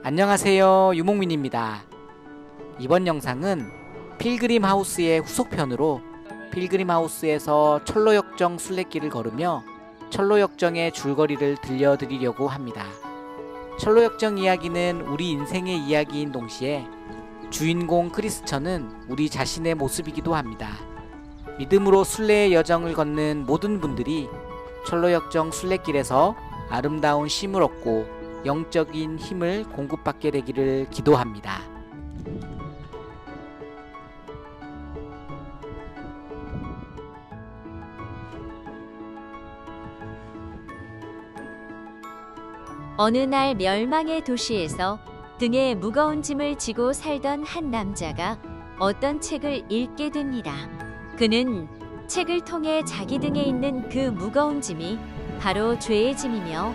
안녕하세요, 유목민입니다. 이번 영상은 필그림 하우스의 후속편으로 필그림 하우스에서 철로역정 순례길을 걸으며 철로역정의 줄거리를 들려드리려고 합니다. 철로역정 이야기는 우리 인생의 이야기인 동시에 주인공 크리스천은 우리 자신의 모습이기도 합니다. 믿음으로 순례의 여정을 걷는 모든 분들이 철로역정 순례길에서 아름다운 쉼을 얻고 영적인 힘을 공급받게 되기를 기도합니다. 어느 날 멸망의 도시에서 등에 무거운 짐을 지고 살던 한 남자가 어떤 책을 읽게 됩니다. 그는 책을 통해 자기 등에 있는 그 무거운 짐이 바로 죄의 짐이며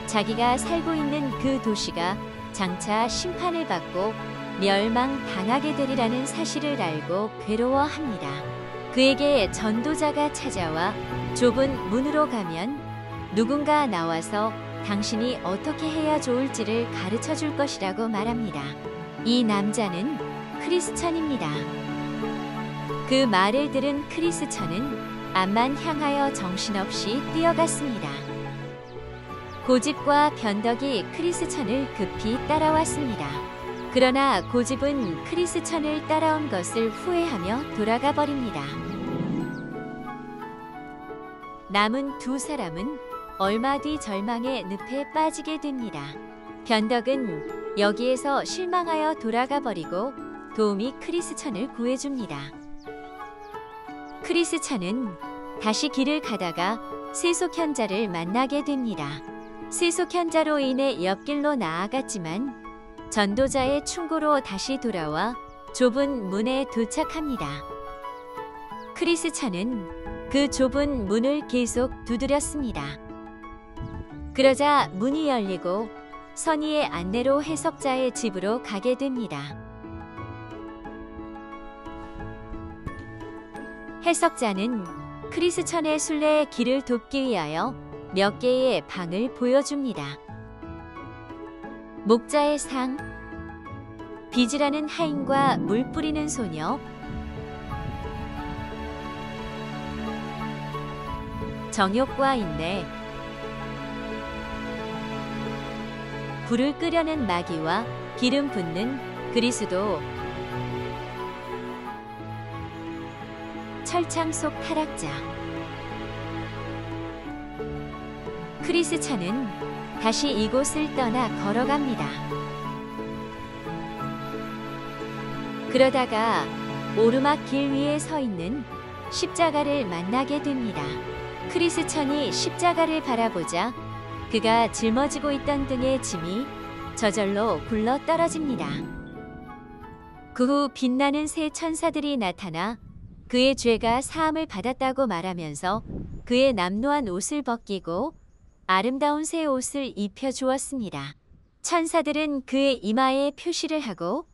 자기가 살고 있는 그 도시가 장차 심판을 받고 멸망당하게 되리라는 사실을 알고 괴로워합니다. 그에게 전도자가 찾아와 좁은 문으로 가면 누군가 나와서 당신이 어떻게 해야 좋을지를 가르쳐 줄 것이라고 말합니다. 이 남자는 크리스천입니다. 그 말을 들은 크리스천은 앞만 향하여 정신없이 뛰어갔습니다. 고집과 변덕이 크리스천을 급히 따라왔습니다. 그러나 고집은 크리스천을 따라온 것을 후회하며 돌아가 버립니다. 남은 두 사람은 얼마 뒤 절망의 늪에 빠지게 됩니다. 변덕은 여기에서 실망하여 돌아가 버리고 도움이 크리스천을 구해줍니다. 크리스천은 다시 길을 가다가 세속현자를 만나게 됩니다. 세속현자로 인해 옆길로 나아갔지만 전도자의 충고로 다시 돌아와 좁은 문에 도착합니다. 크리스천은 그 좁은 문을 계속 두드렸습니다. 그러자 문이 열리고 선의의 안내로 해석자의 집으로 가게 됩니다. 해석자는 크리스천의 순례의 길을 돕기 위하여 몇 개의 방을 보여줍니다. 목자의 상, 빚이라는 하인과 물 뿌리는 소녀, 정욕과 인내, 불을 끄려는 마귀와 기름 붓는 그리스도, 철창 속 타락자. 크리스천은 다시 이곳을 떠나 걸어갑니다. 그러다가 오르막 길 위에 서 있는 십자가를 만나게 됩니다. 크리스천이 십자가를 바라보자 그가 짊어지고 있던 등의 짐이 저절로 굴러 떨어집니다. 그 후 빛나는 새 천사들이 나타나 그의 죄가 사함을 받았다고 말하면서 그의 남노한 옷을 벗기고 아름다운 새 옷을 입혀 주었습니다. 천사들은 그의 이마에 표시를 하고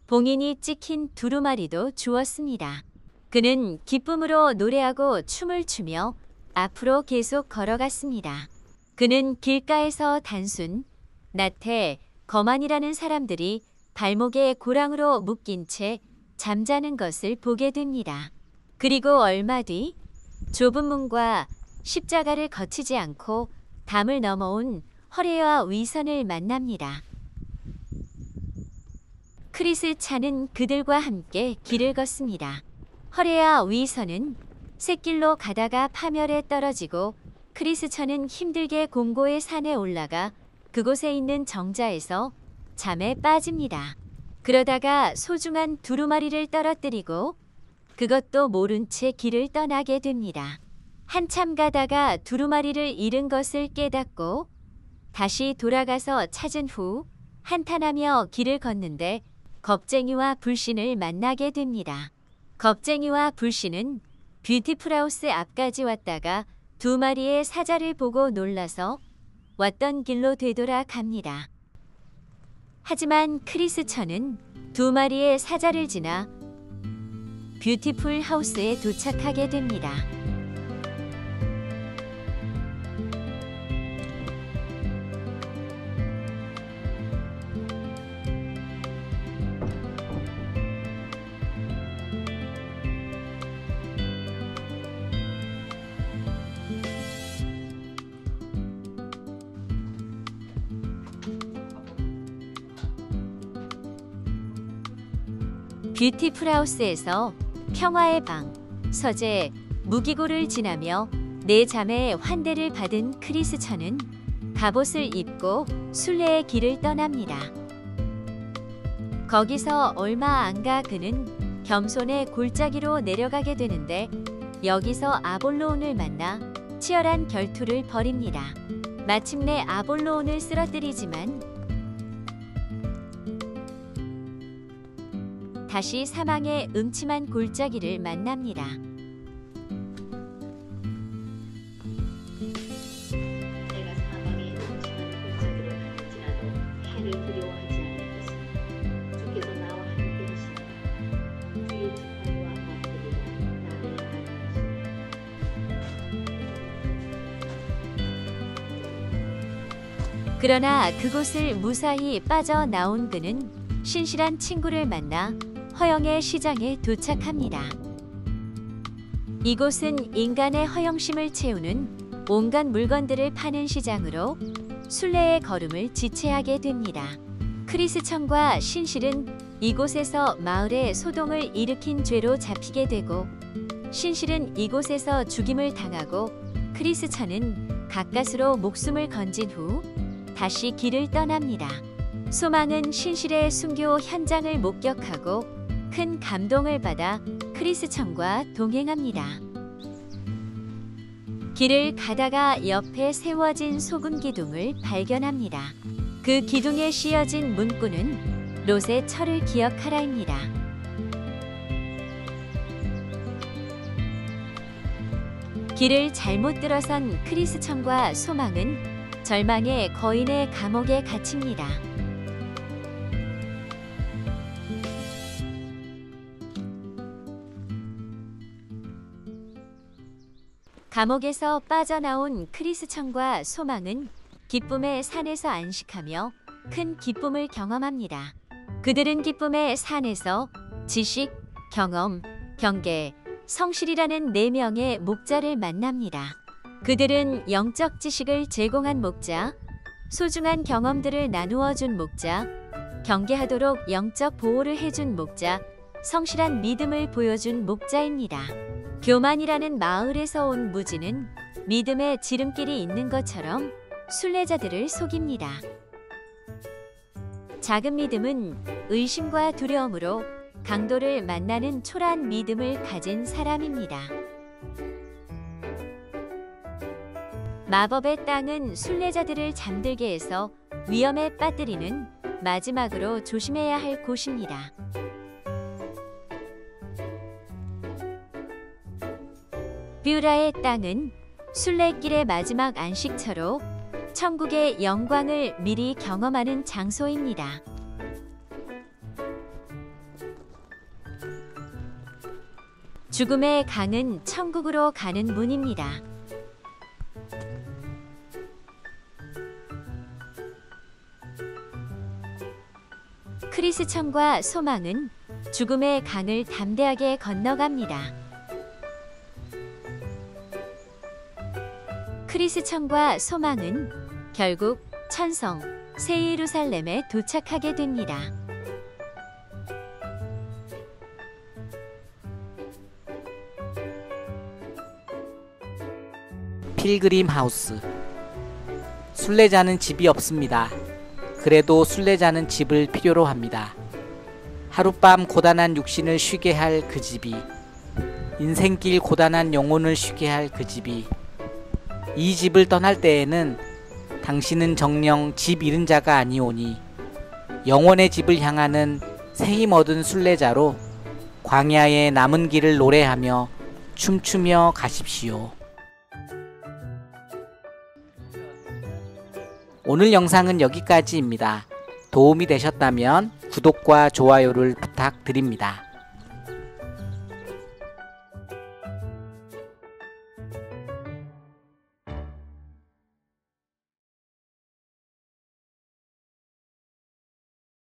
봉인이 찍힌 두루마리도 주었습니다. 그는 기쁨으로 노래하고 춤을 추며 앞으로 계속 걸어갔습니다. 그는 길가에서 단순, 나태, 거만이라는 사람들이 발목에 고랑으로 묶인 채 잠자는 것을 보게 됩니다. 그리고 얼마 뒤 좁은 문과 십자가를 거치지 않고 담을 넘어온 허레와 위선을 만납니다. 크리스찬은 그들과 함께 길을 걷습니다. 허레와 위선은 샛길로 가다가 파멸에 떨어지고 크리스천은 힘들게 공고의 산에 올라가 그곳에 있는 정자에서 잠에 빠집니다. 그러다가 소중한 두루마리를 떨어뜨리고 그것도 모른 채 길을 떠나게 됩니다. 한참 가다가 두루마리를 잃은 것을 깨닫고 다시 돌아가서 찾은 후 한탄하며 길을 걷는데 겁쟁이와 불신을 만나게 됩니다. 겁쟁이와 불신은 뷰티풀하우스 앞까지 왔다가 두 마리의 사자를 보고 놀라서 왔던 길로 되돌아 갑니다. 하지만 크리스천은 두 마리의 사자를 지나 뷰티풀 하우스에 도착하게 됩니다. 뷰티풀하우스에서 평화의 방, 서재, 무기고를 지나며 네 자매의 환대를 받은 크리스천은 갑옷을 입고 순례의 길을 떠납니다. 거기서 얼마 안 가 그는 겸손의 골짜기로 내려가게 되는데 여기서 아볼로온을 만나 치열한 결투를 벌입니다. 마침내 아볼로온을 쓰러뜨리지만 다시 사망의 음침한 골짜기를 만납니다. 내가 사망의 음침한 골짜기를 갈지라도 해를 두려워하지 않을 것은 주께서 나와 함께 하시니 주의 지팡이와 막대기가 나를 안위하시니. 그러나 그곳을 무사히 빠져나온 그는 신실한 친구를 만나 허영의 시장에 도착합니다. 이곳은 인간의 허영심을 채우는 온갖 물건들을 파는 시장으로 순례의 걸음을 지체하게 됩니다. 크리스천과 신실은 이곳에서 마을에 소동을 일으킨 죄로 잡히게 되고 신실은 이곳에서 죽임을 당하고 크리스천은 가까스로 목숨을 건진 후 다시 길을 떠납니다. 소망은 신실의 순교 현장을 목격하고 큰 감동을 받아 크리스천과 동행합니다. 길을 가다가 옆에 세워진 소금 기둥을 발견합니다. 그 기둥에 씌어진 문구는 롯의 철을 기억하라입니다. 길을 잘못 들어선 크리스천과 소망은 절망의 거인의 감옥에 갇힙니다. 감옥에서 빠져나온 크리스천과 소망은 기쁨의 산에서 안식하며 큰 기쁨을 경험합니다. 그들은 기쁨의 산에서 지식, 경험, 경계, 성실이라는 4명의 목자를 만납니다. 그들은 영적 지식을 제공한 목자, 소중한 경험들을 나누어 준 목자, 경계하도록 영적 보호를 해준 목자, 성실한 믿음을 보여준 목자입니다. 교만이라는 마을에서 온 무지는 믿음의 지름길이 있는 것처럼 순례자들을 속입니다. 작은 믿음은 의심과 두려움으로 강도를 만나는 초라한 믿음을 가진 사람입니다. 마법의 땅은 순례자들을 잠들게 해서 위험에 빠뜨리는 마지막으로 조심해야 할 곳입니다. 뷰라의 땅은 순례길의 마지막 안식처로 천국의 영광을 미리 경험하는 장소입니다. 죽음의 강은 천국으로 가는 문입니다. 크리스천과 소망은 죽음의 강을 담대하게 건너갑니다. 크리스천과 소망은 결국 천성 새 예루살렘에 도착하게 됩니다. 필그림 하우스. 순례자는 집이 없습니다. 그래도 순례자는 집을 필요로 합니다. 하룻밤 고단한 육신을 쉬게 할 그 집이, 인생길 고단한 영혼을 쉬게 할 그 집이, 이 집을 떠날 때에는 당신은 정녕 집 잃은 자가 아니오니 영원의 집을 향하는 새 힘 얻은 순례자로 광야의 남은 길을 노래하며 춤추며 가십시오. 오늘 영상은 여기까지입니다. 도움이 되셨다면 구독과 좋아요를 부탁드립니다.